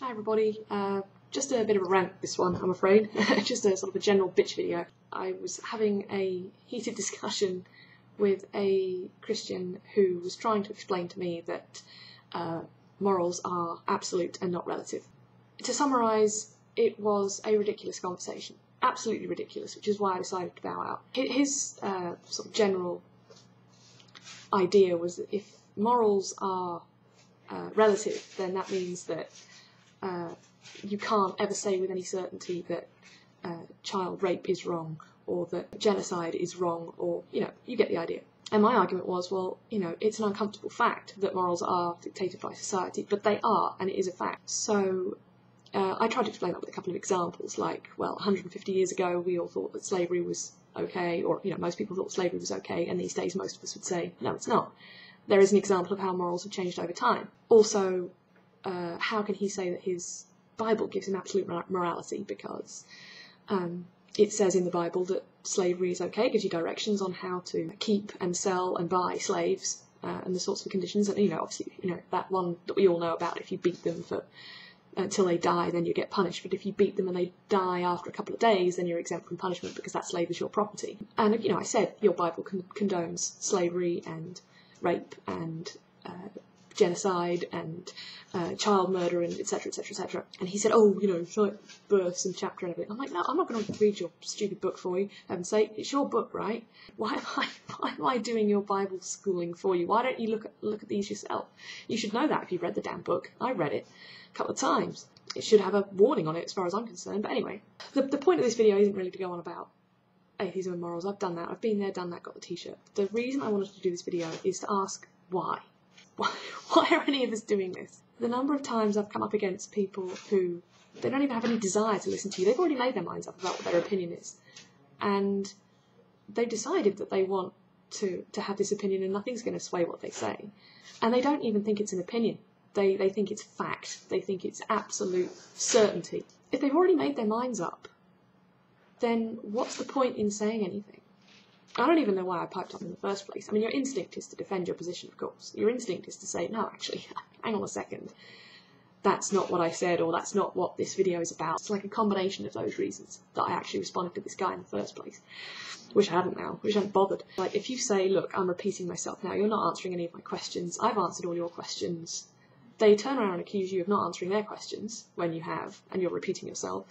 Hi everybody, just a bit of a rant this one, I'm afraid. Just a sort of a general bitch video. I was having a heated discussion with a Christian who was trying to explain to me that morals are absolute and not relative. To summarise, it was a ridiculous conversation. Absolutely ridiculous, which is why I decided to bow out. His sort of general idea was that if morals are relative, then that means that you can't ever say with any certainty that child rape is wrong, or that genocide is wrong, or, you get the idea. And my argument was, well, it's an uncomfortable fact that morals are dictated by society, but they are, and it is a fact. So I tried to explain that with a couple of examples, like, well, 150 years ago we all thought that slavery was okay, or, most people thought slavery was okay, and these days most of us would say, no, it's not. There is an example of how morals have changed over time. Also, how can he say that his Bible gives him absolute morality? Because it says in the Bible that slavery is okay, it gives you directions on how to keep and sell and buy slaves and the sorts of conditions. And, obviously, that one that we all know about, if you beat them until they die, then you get punished. But if you beat them and they die after a couple of days, then you're exempt from punishment because that slave is your property. And, I said your Bible condones slavery and rape and genocide and child murder and etc, etc, etc. And he said, oh, it's like verse and chapter and everything. I'm like, no, I'm not going to read your stupid book for you. Heaven's sake, it's your book, right? Why am I doing your Bible schooling for you? Why don't you look at these yourself? You should know that if you've read the damn book. I read it a couple of times. It should have a warning on it as far as I'm concerned. But anyway, the point of this video isn't really to go on about atheism and morals. I've done that. I've been there, done that, got the t-shirt. The reason I wanted to do this video is to ask why. Why are any of us doing this? The number of times I've come up against people who, they don't even have any desire to listen to you. They've already made their minds up about what their opinion is. And they've decided that they want to have this opinion and nothing's going to sway what they say. And they don't even think it's an opinion. They think it's fact. They think it's absolute certainty. If they've already made their minds up, then what's the point in saying anything? I don't even know why I piped up in the first place. I mean, your instinct is to defend your position, of course. Your instinct is to say, no, actually, hang on a second. That's not what I said, or that's not what this video is about. It's like a combination of those reasons that I actually responded to this guy in the first place. Wish I hadn't now. Wish I hadn't bothered. Like, if you say, look, I'm repeating myself now, you're not answering any of my questions. I've answered all your questions. They turn around and accuse you of not answering their questions when you have, and you're repeating yourself.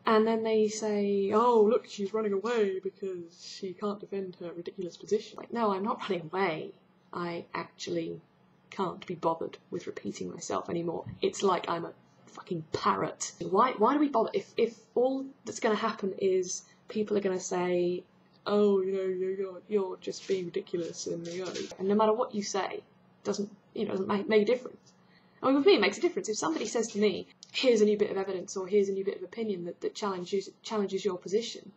And then they say, oh, look, she's running away because she can't defend her ridiculous position. Like, no, I'm not running away. I actually can't be bothered with repeating myself anymore. It's like I'm a fucking parrot. Why do we bother? If all that's going to happen is people are going to say, oh, you're just being ridiculous, and no matter what you say, doesn't make a difference. I mean, with me, it makes a difference. If somebody says to me, here's a new bit of evidence, or here's a new bit of opinion that challenges your position,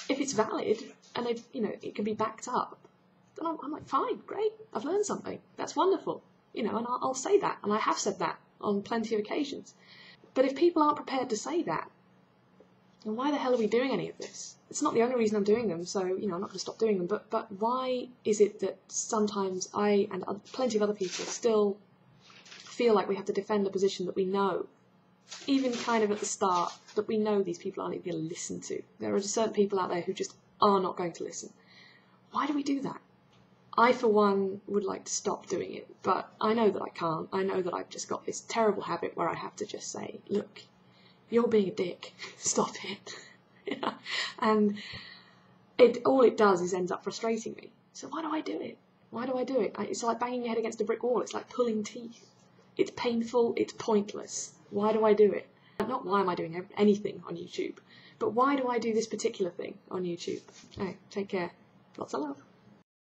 if it's valid and it can be backed up, then I'm like, fine, great, I've learned something. That's wonderful, and I'll say that, and I have said that on plenty of occasions. But if people aren't prepared to say that, then why the hell are we doing any of this? It's not the only reason I'm doing them, so I'm not going to stop doing them. But why is it that sometimes I and plenty of other people still feel like we have to defend a position that we know, even kind of at the start, that we know these people aren't even going to listen to? There are certain people out there who just are not going to listen. Why do we do that? I, for one, would like to stop doing it, but I know that I can't. I know that I've just got this terrible habit where I have to just say, look, you're being a dick, stop it. And all it does is ends up frustrating me. So why do I do it? Why do I do it? It's like banging your head against a brick wall. It's like pulling teeth. It's painful, it's pointless. Why do I do it? Not why am I doing anything on YouTube, but why do I do this particular thing on YouTube? Hey, take care. Lots of love.